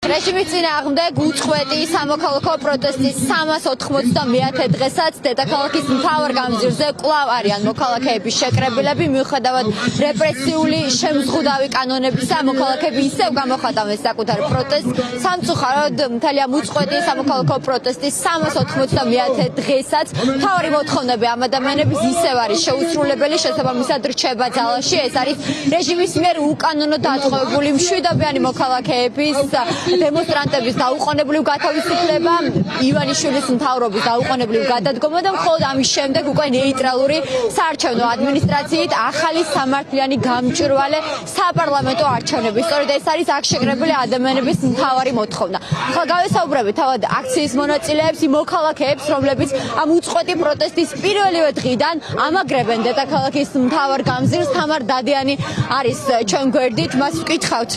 რეჟიმის წინააღმდეგ უწყვეტი სამოქალაქო პროტესტის 391 დღესაც დედაქალაქის მთავარ გამზირზე კვლავ არიან მოქალაქეების შეკრებილები, მიუხედავად რეპრესიული შემზღუდავი კანონებისა, მოქალაქეები ისევ გამოხატავენ საკუთარ პროტესტს. სამწუხაროდ, მთელი ამ უწყვეტი სამოქალაქო პროტესტის 391 დღესაც მთავარი მოთხოვნები ამ ადამიანების ისევ არის შეუსრულებელი, შესაბამისად რჩება ძალაში. ეს არის რეჟიმის მიერ უკანონო დატყვევებული მშვიდობიანი მოქალაქეების დემონსტრანტების დაუყოვნებლივ გათავისუფლება, ივანიშვილის მთავრობის დაუყოვნებლივ გადადგომა და მხოლოდ ამის შემდეგ უკვე ნეიტრალური საარჩევნო ადმინისტრაციით ახალი სამართლიანი გამჭვირვალე საპარლამენტო არჩევნები. სწორედ ეს არის აქ შეკრებილი ადამიანების მთავარი მოთხოვნა. ახლა გავესაუბრებით თავად აქციის მონაწილეებს, იმ მოქალაქეებს, რომლებიც ამ უწყვეტი პროტესტის პირველივე დღიდან ამაგრებენ დედაქალაქის მთავარ გამზირს. თამარ დადიანი არის ჩვენ გვერდით, მას ვკითხავთ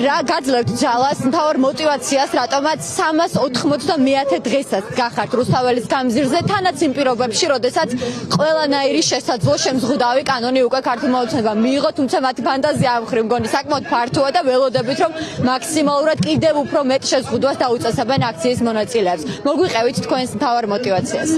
რა გაძლევთ ძალას, მთავარ მოტივაციას, რატომაც 391 დღესაც გახართ რუსთაველის გამზირზე, თანაც იმ პირობებში, როდესაც ყველანაირი შესაძლო შემზღუდავი კანონი უკვე ქართულმა ოცნებამ მიიღო, თუმცა მათი ფანტაზია ამ მხრივ მგონი საკმაოდ ფართოა და ველოდებით, რომ მაქსიმალურად კიდევ უფრო მეტ შეზღუდვას დაუწესებენ აქციის მონაწილეებს. მოგვიყევით თქვენს მთავარ მოტივაციას.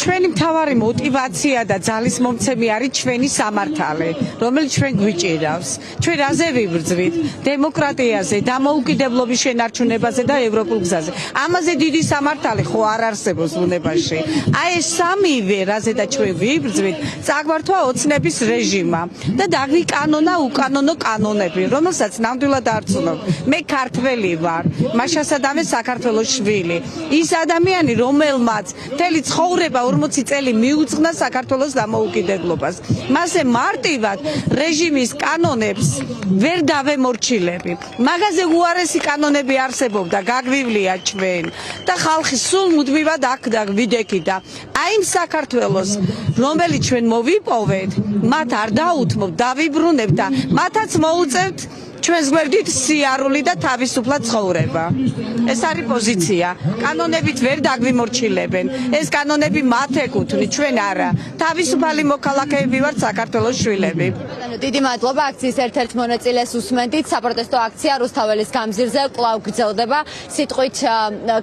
ჩვენი მთავარი მოტივაცია და ძალის მომცემი არის ჩვენი სამართალი, რომელიც ჩვენ გვიჭირავს. ჩვენ რაზე ვიბრძვით? დემოკრატიაზე, დამოუკიდებლობის შენარჩუნებაზე და ევროპულ გზაზე. ამაზე დიდი სამართალი ხო არ არსებობს ბუნებაში. აი ეს სამივე, რაზედა ჩვენ ვიბრძვით, წაგვართვა ოცნების რეჟიმმა და დაგვიკანონა უკანონო კანონები, რომელსაც ნამდვილად არ ვცნობ. მე ქართველი ვარ, მაშა სადამე საქართველოს შვილი. ის ადამიანი, რომელმაც მთელი ცხოვრება 40 წელი მიუძღვნა საქართველოს დამოუკიდებლობას. მასზე მარტივად რეჟიმის კანონებს ვერ დავემორჩილები. მაგაზე უარესი კანონები არსებობდა, გაგვივლია ჩვენ და ხალხი სულ მუდმივად აქ ვიდექიდა. აი იმ საქართველოს, რომელიც ჩვენ მოვიპოვეთ, მათ არ დაუთმობ, დავიბრუნებ და მათაც მოუწევთ ჩვენს გვერდით სიარული და თავისუფლად ცხოვრება. ეს არის პოზიცია. კანონებით ვერ დაგვიმორჩილებენ. ეს კანონები მათ ეკუთვნით, ჩვენ არა. თავისუფალი მოქალაქეები ვართ საქართველოს შვილები. დიდი მადლობა. აქციის ერთ-ერთ მონაწილეს უსმენდით. საპროტესტო აქცია რუსთაველის გამზირზე კვლავ გრძელდება. სიტყვით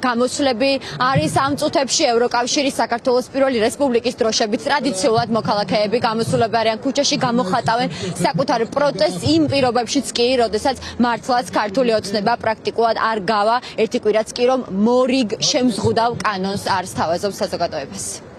გამოსვლები არის ამ წუთებში ევროკავშირის საქართველოს პირველი რესპუბლიკის დროშებით ტრადიციულად მოქალაქეები გამოსულები არიან ქუჩაში, გამოხატავენ საკუთარ პროტესტს იმ პირობებშიც კი, როდესაც მართლაც ქართული ოცნება პრაქტიკულად არ გავა ერთი კვირაც კი რომ მორიგ შემზღუდავ კანონს არ სთავაზობს საზოგადოებას.